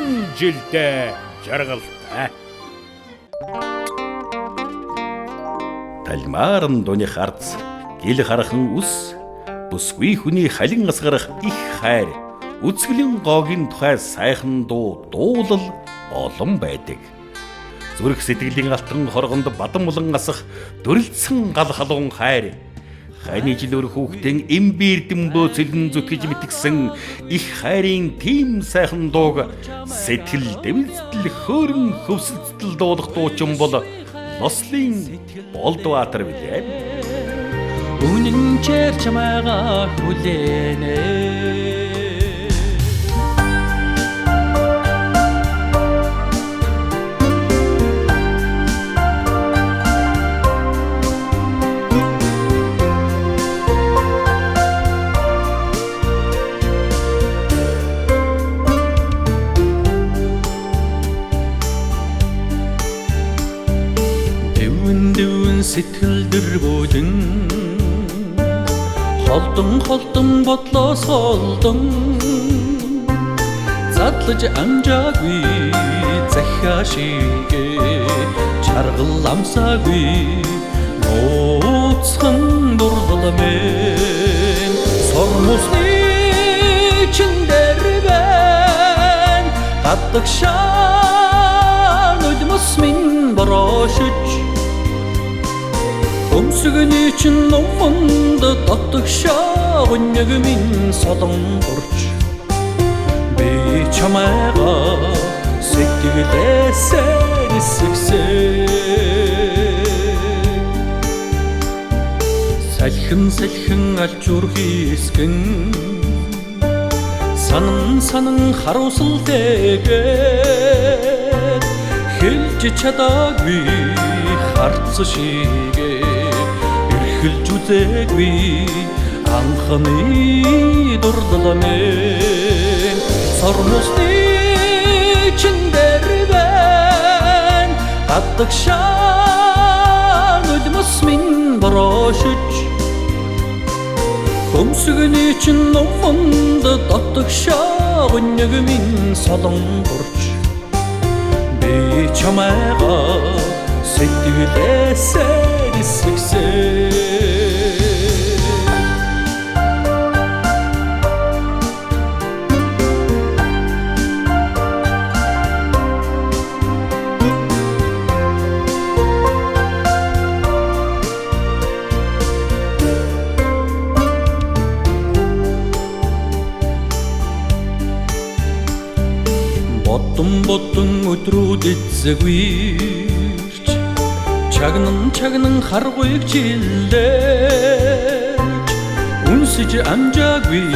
1000 жилдээ жаргалтай. Талмаарн дууны харц, гил хархан ус, бүсгүй хүний халин асгарах их хайр, үзэсгэлэн гоогийн тухай сайхан дуулал олон байдаг. Зүрх сэтгэлийн алтан хоргонд бадан булан асах дүрлцсэн гал халуун хайр, хайны жилөр хүүхдэн эмбирдэм бөөцөлн зүтгэж мэтгсэн их хайрын тийм сайхан дууг сэтгэл дэвсдэл хөөрөн хөвсөлтөл дуулах дуучин бол Лослын Болдватер билээ. Үнэн чэр чамайга хүлээнэ. Сэтгэлдэр бүлэн холдон бодлоос холдон задлаж амжаагүй захиа шигээ чаргал амсаагүй нууцхан дурламэн сормосны чиндэр бэн гадаг шаан үлмөс минь борошиж өмсгөний чин номонд татгшаа өнөг минь солон дурч би чамайга сэтгэлээсээ нисгсээ салхин алчуур хийсгэн санан харуусалтэйгээ хэлж чадаагүй харц шигээ эхэлж үзээгүй анхны дурдламэн сормосны чиндэр бэн гадаг шаан үлмөс минь борошиж өмсгөний чин номонд татгшаа өнөг минь солон дурч би чамайга сэтгэлээсээ нисгсээ Бодон өдрүүд эзэгвэрч чагнан харгуйг чиллэж үнсэж амжаагүй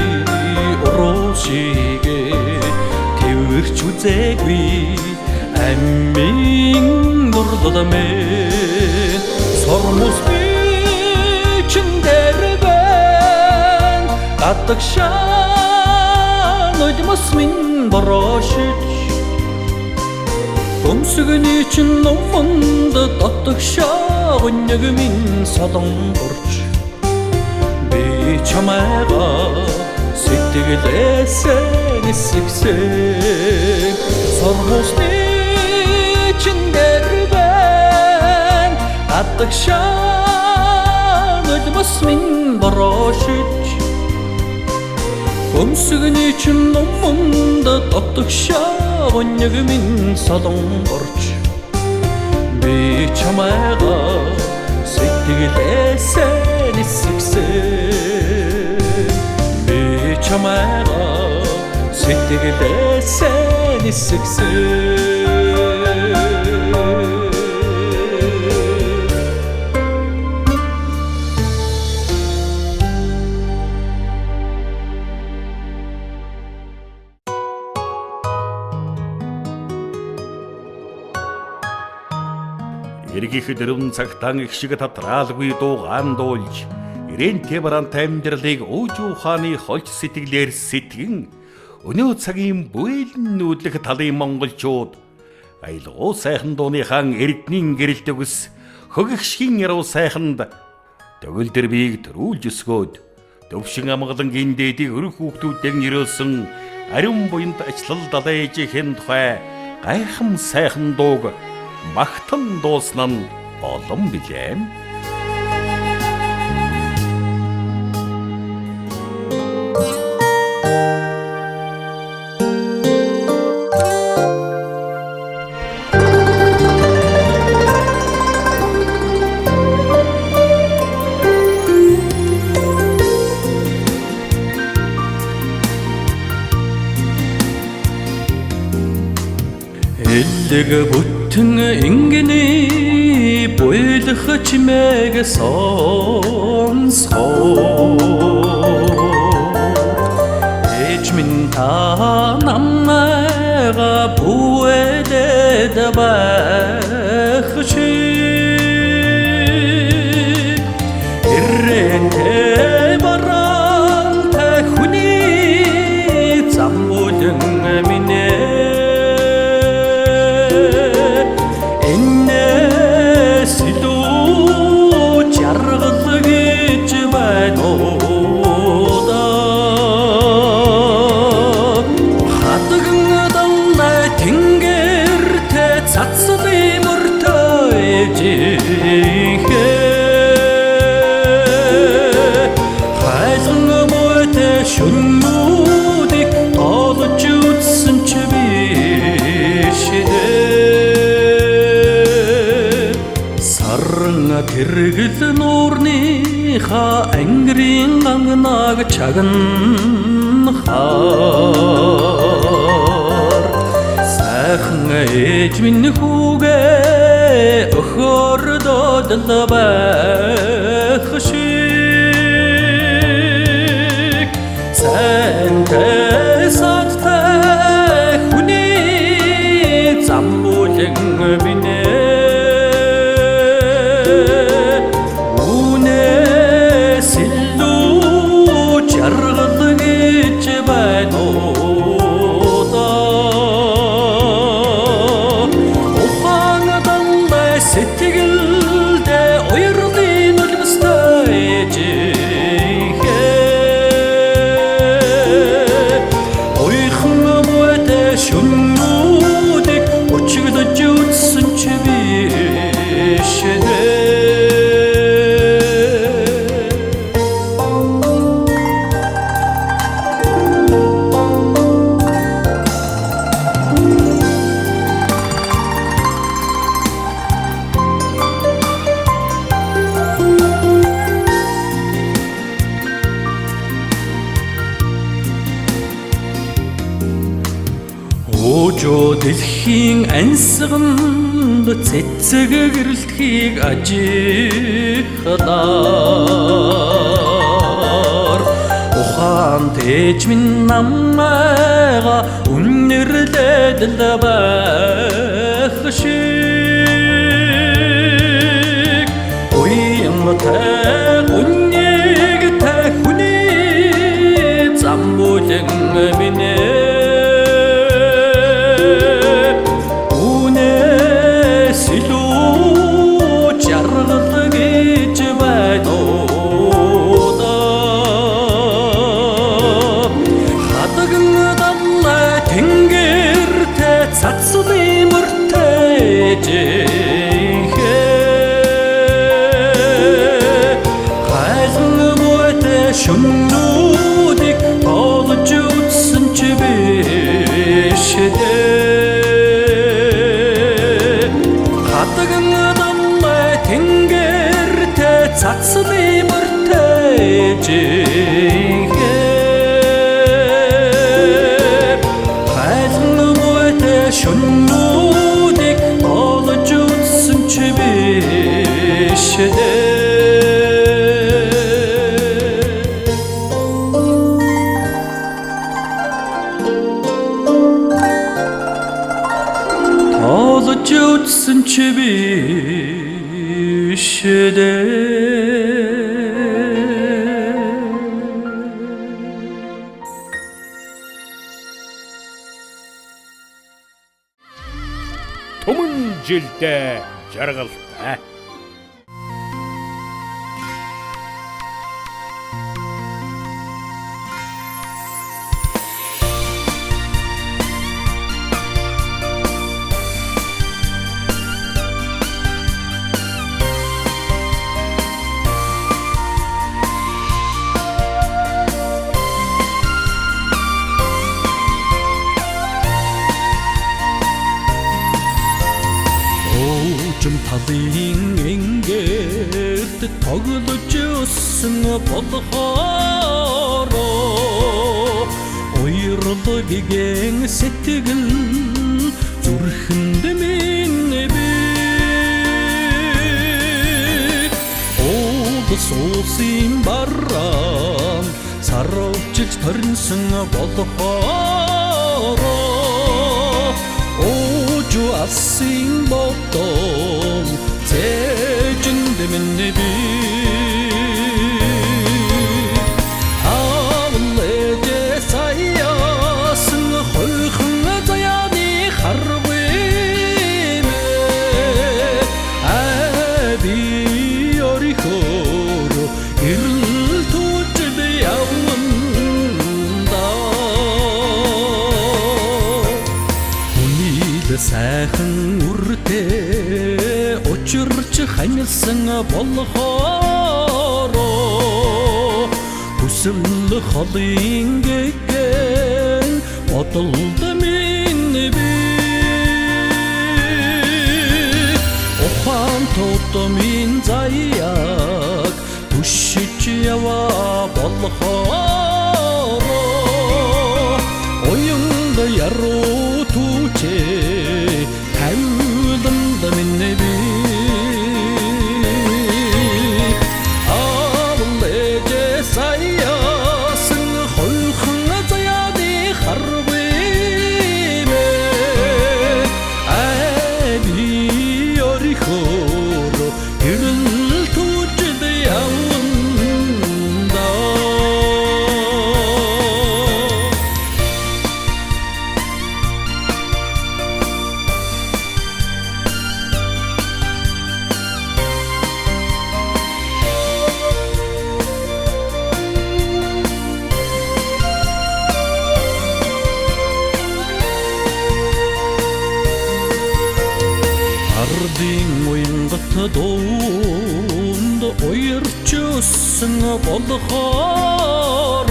уруушигээ тэвэрч үзээгүй аммин дурдламэн сормосны чиндэр бэн гадаг шаан үлмөс минь борошиж өмсгөний чин номонд татгшаа өнөг минь солон дурч би чамайга сэтгэлээсээ нисгсээ сормосны чиндэр бэн татгшаа үлмөс минь борошиж өмсгөний чин номонд татгшаа өнөг минь солон дурч би чамайга сэтгэлээсээ нисгсээ би чамайга сэтгэлээсээ нисгсээ Эргэх дөрвөн цагтаан их шиг татраалгүй дуугаан дуулж ирэнтэй бараантай амьдралыг ууж ухааны хольч сэтгэлээр сэтгэн өнөө цагийн бүэлэн нүүдлэх талын монголчууд аялгуу сайхан дууныхан эрднийн гэрэлт өгс хөгөгшгийн яруу сайханд төгөл дэр биег төрүүлж өсгөөд төвшин амгалангийн дээдийг өрх хүүхдүүдээр нэрөөсөн ариун буянд ачлал далайжийн тухай гайхам сайхан дууг магтан дуусан нь олон билээ. элэг бүтэн ингэний буйлах чимээг сонсхоо ээж минь та намайга бүэдэд байх шиг ирэнтэй барантай хүний зам бүлэн минь шүнүүдийг тоолж үзсэн ч биш дээ сарн тэргэл нуурныхаа ангирын ганганаг чагнахаар сайхан ээж минь хүүгээ өхөрдөөд байх шиг сэнтэй садтай хүний зам бүлэн минь үнээс илүү жаргал гэж байна уу ухаан дандаа сэтгэлдээ уярлын үлбэстэй шүнүүдийг өчигдөж үзсэн ч биш Ожоо дэлхийн ансганд цэцэг гэрэлтхийг ажихлаар ухаан тээж минь намайга үнэрлээд л байх шиг уянгатай үнэгтэй хүний зам бүлэн минь цацны мөртэй хайзан мөтэй шүнүүдийг тоолж үзсэн ч биш дээ хатагн даммай тэнгэртэй цацны мөртэй шүнүүдийг олж үзсэн ч биш олж үзсэн ч биш Түмэн жилдээ жаргалтай. тоглож өссөн болохоор уйрлаг гэн сэтгэл зүрхэнд минь би Суусын бараан саровчж төрнсөн болохоор Ожу асын бодол цэжинд минь би Авлэдэ саяасан хойхон заяаны харвэ би орихоо ирэл түжид явна Хүнийд сайхан үртэй учирч ханилсан болохоор хүсэл холын гэгэн бодолд минь би ухаан тотомын заяаг түшиж яваа болохоор оюнд яруу түчээ тавиланд минь би авлэдэ саяасан хойхон заяаны харвэ би орихоо ирэл түжид явна Ардын уянгат доонд уярч өссөн болохоор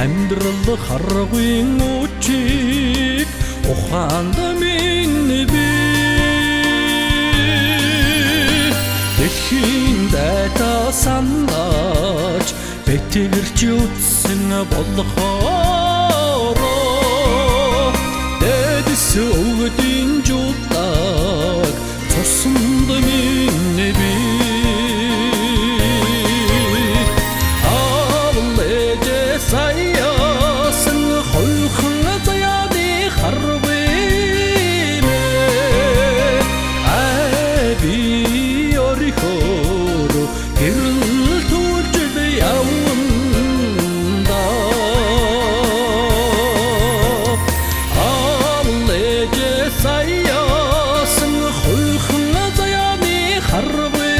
амьдрал харгын үчиг ухаанд минь би дэлхийн дайта сандаж бэтгэрч үтсэн болохоор дэдэс өгдийн жутлаг цуснд минь би авлэдэ саяасан хойхон заяаны харвэ би орихоо ирэл түжид явна саяасан хойхон заяаны харвэ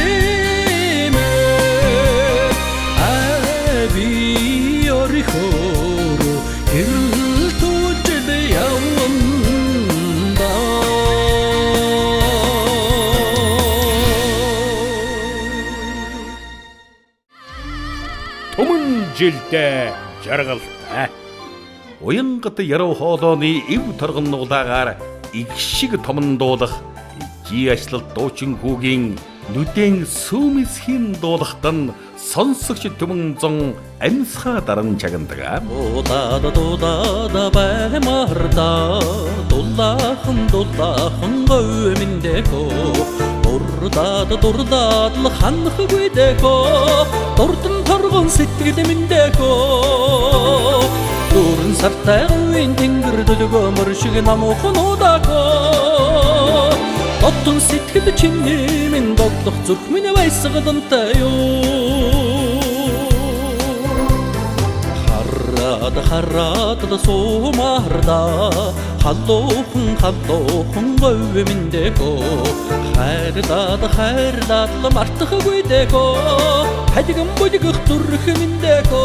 би орихоо ирэл түжид явна Түмэн жилдээ жаргалтай. Уянгат яруу хоолойны ив торгон нуглагаар игшиг томон дуулах жи ачлалт дуучин хүүгийн нүдэн сүүмэсхийн дуулахт нь сонсогч түмэн зон амьсгаа даран чагнадаг. Дуудаад баймарда дулаахан говьминдэгөө дурдаад л ханах гүйдэгөө дурдан торгон сэтгэл миндэгөө дөрөн сартай говийн тэнгэр дөлгөөмөр шиг намуухан удаагөө Оттон сэтгэл чиний минь доглох зүрх минь баясгадантай юу Хараад суумарда халуухан говьминдэгөө хайрлаад л мартах гүйдэгөө хадиган будигх зүрх миндэгөө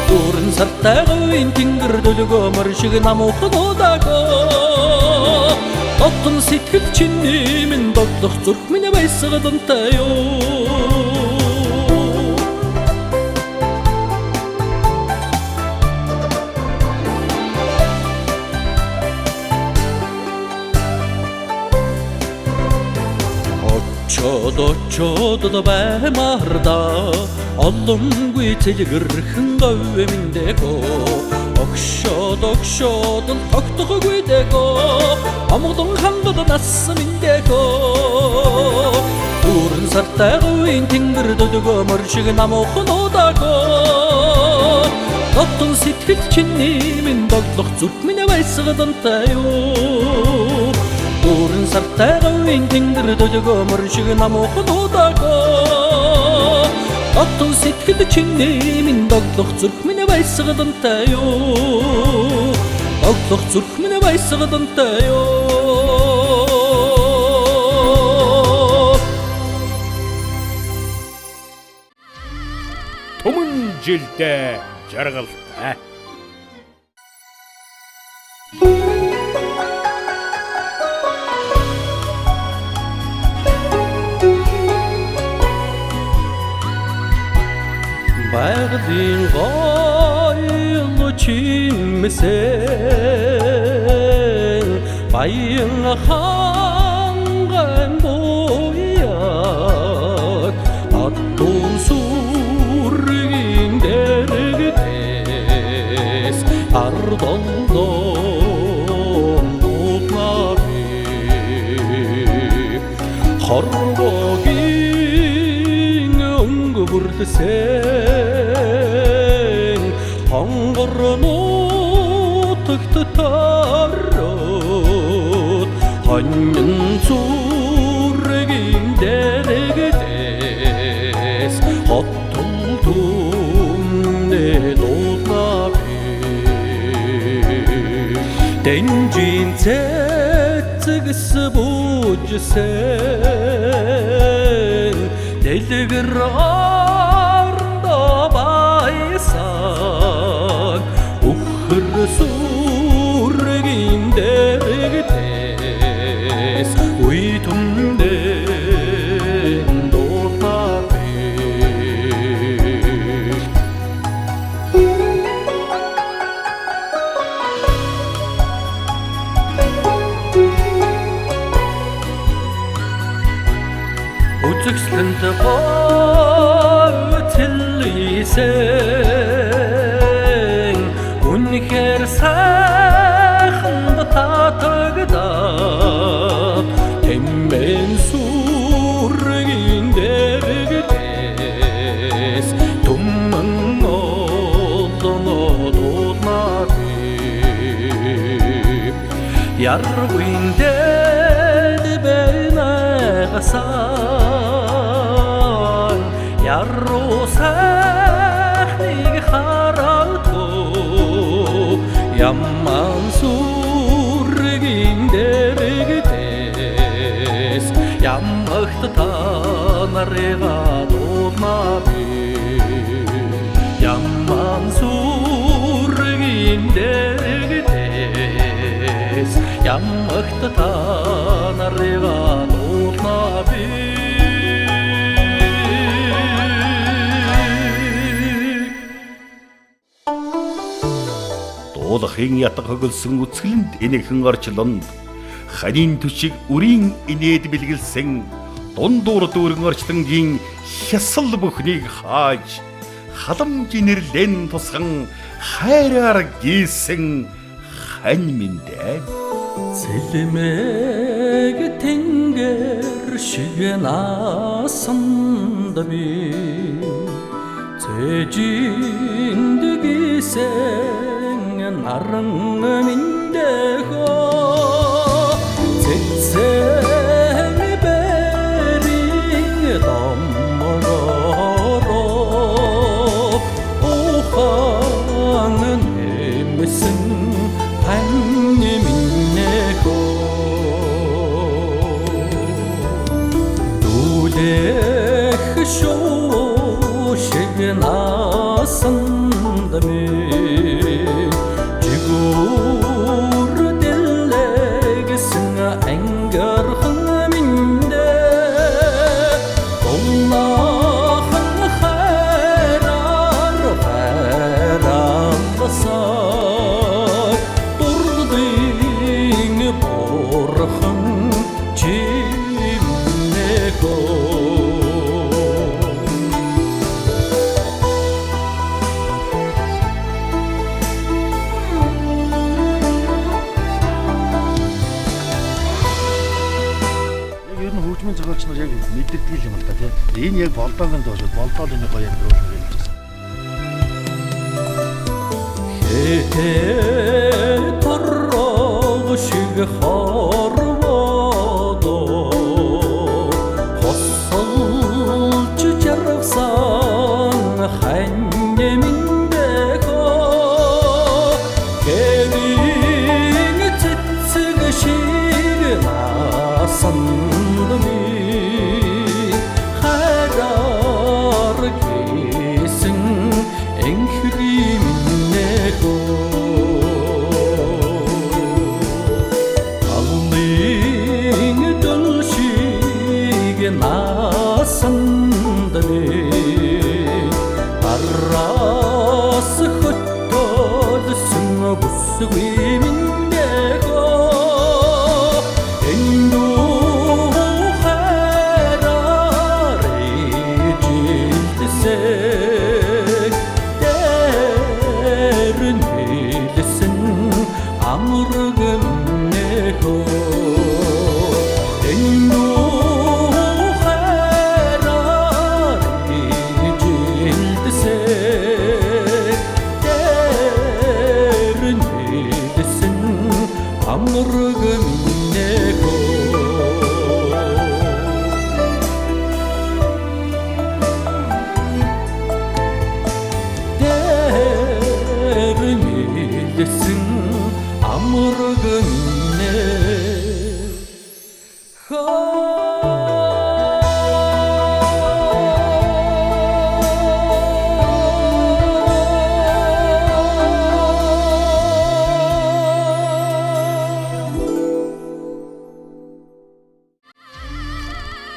дөрөн сартай говийн тэнгэр дөлгөөмөр шиг намуухан удаагөө Оттон сэтгэл чиний минь доглох зүрх минь баясгадантай юу очоод баймарда олонгүй цэлгэрхэн говьмэндэгөө огшоод тогтохгүй дэгөө амгон хангад насмэндэгөө дүүрэн сартай говийн тэнгэр дөлгөөмөр шиг намуухан удаагөө дотн сэтгэл чиний минь доглох зүрх минь байсгадантай юу дүүрэн сартай говийн тэнгэр дөлгөөмөр шиг намуухан удаагөө дотн сэтгэл чиний минь доглох зүрх минь байсгадантай юу доглох зүрх минь байсгадантай юу Түмэн жилдээ жаргалтай. Байгалийн гоёло чимсэн баян ханган бояг атун сүргийн дэрэгдэс ардолдон дутнаби хорвогийн өнгөвөрдөсөн хонгорнотогт тарот хонин зүргийн дэрэгдэс хоттолтумне дутнаби дэнжин цэцэгс бүжсэн дэлгэр ордо баясан ухэр сүргийн дэрэгдэс уй түндэн дутнаби үзэгсэлэнт isen үнэхээр сайхан татагдаад тэммэн сүргийн дэрэгдэс түмэн олоноо дутнаби яргын дэд бэнагасан яруу сайхныг хараатуу ямман сүргийн дэрэгдэс ямагт та нарыга дутнаби ямман сүргийн дэрэгдэс ямагт та нарыга дутнаби Уулахын ятга хөгөлсөн үцгэлэнд энэхэн орчлонд ханийн түшиг үрийн инээд бэлгэлсэн дундуур дүүрэн орчлонгийн хясал бүхнийг хааж халамж нэрлэн тусган хайраар гийсэн хань миндээ Сэлмэг тэнгэр шиг наасанд би цэжинд гисэн наран миндэхо цэцэн бэрийн домгоро ухан нэмсэн хань миндэхо дулэх шоо шиг наасанд би Go залууч нар яг мэддэг юм л да тий. Энэ яг болдоогийн дуу шүү. Болдоо л энэ гоё амьдрал шүү гэж хэлж байна. Торрог шиг хорводо хосолж жаргасан хань миндэко кевин цэцэг шиг насандми хайраар гисэн энхри минэко насандми аррас хөттөлсөн бүсгүй миндэго эндүү хайраар ижилдэсэг дэрэн хэлсэн амраг минэго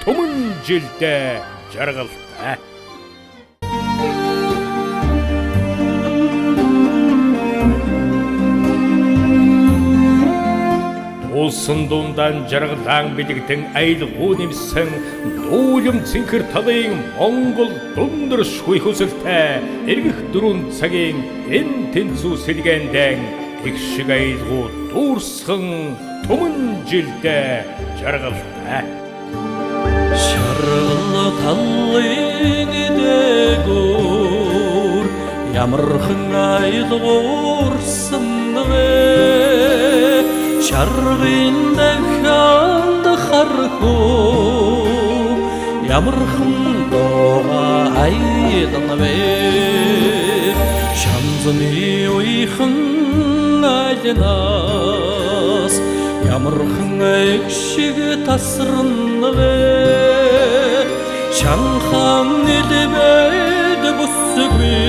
Түмэн жилдээ жаргалтай. Улсын дундан жаргалан бэлэгдэн айлгуу нэмсэн дуулам цэнхэр талын Монгол дундэр шгүй хүсэлтэй эргэх 4 цагийн эн тэнцүү сэлгэндэн их шиг айлгуу дуурсхан түмэн жилдээ жаргалтай. Шаргал талын дээгүүр ямархан айлгуурсан вэ шаргын дахиад хархуу ямархан доо айдан вэ шамзны уйхан айлнаас ямархан экшиг тасран вэ шанхан элбэд бүсгүй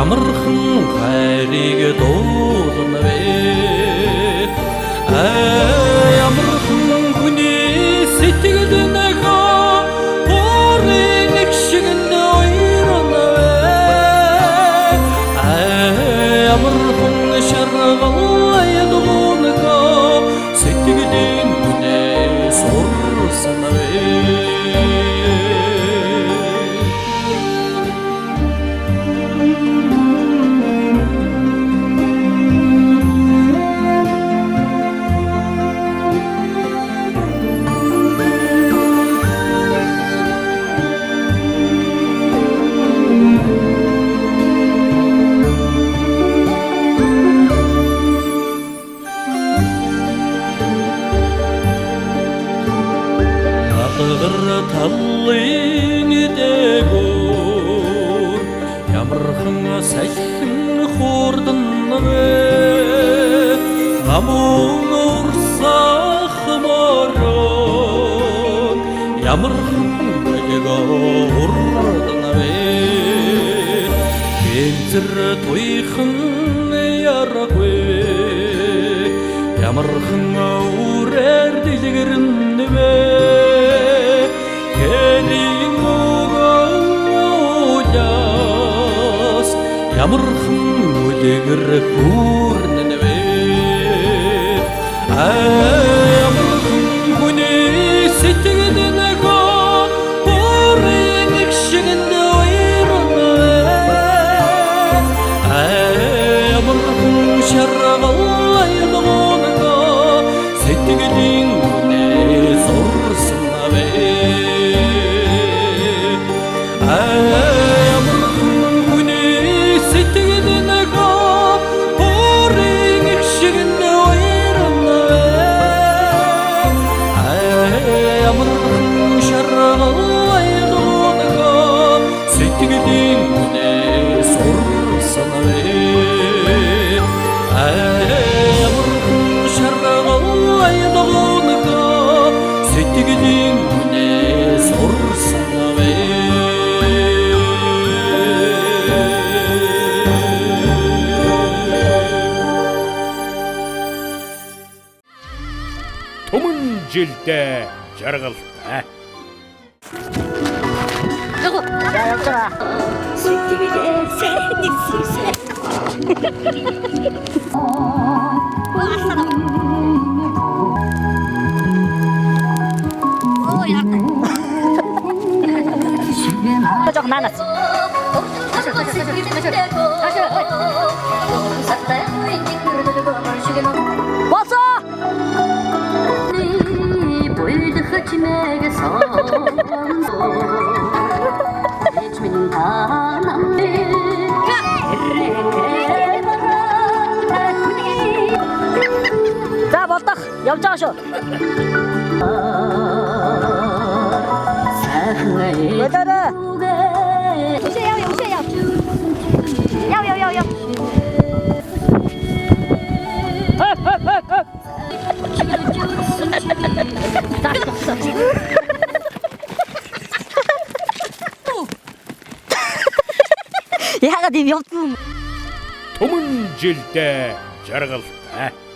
ямархан хайрыг дуулна вэ ямархан хүний сэтгэл нэхэ бүрэн экшигэн ойрна вэ ямархан шаргал айлгуунга сэтгэлийн үнэ сурсан вэ талын дээгүүр ямархан сайхан хуурдан вэ намун урсах морон ямархан дээгүүрдан вэ гэнзэр туйхан ярагвэ ямархан үрээр дэлгэрэн вэ ямархан үлгэр хүрнэ вэ ямархан хүний сэтгэл нэхэ бүрэн экшигэн ойрна вэ ямархан шаргал айлгуунга сэтгэлийн үнэ сурсан жилдээ жаргалтай. 자, 영철아. 조금 많았어. 왔어! 자, 맞다. 염자하셔. 왜 저래?要。 야가 네 명품. Түмэн жилдээ жаргалтай.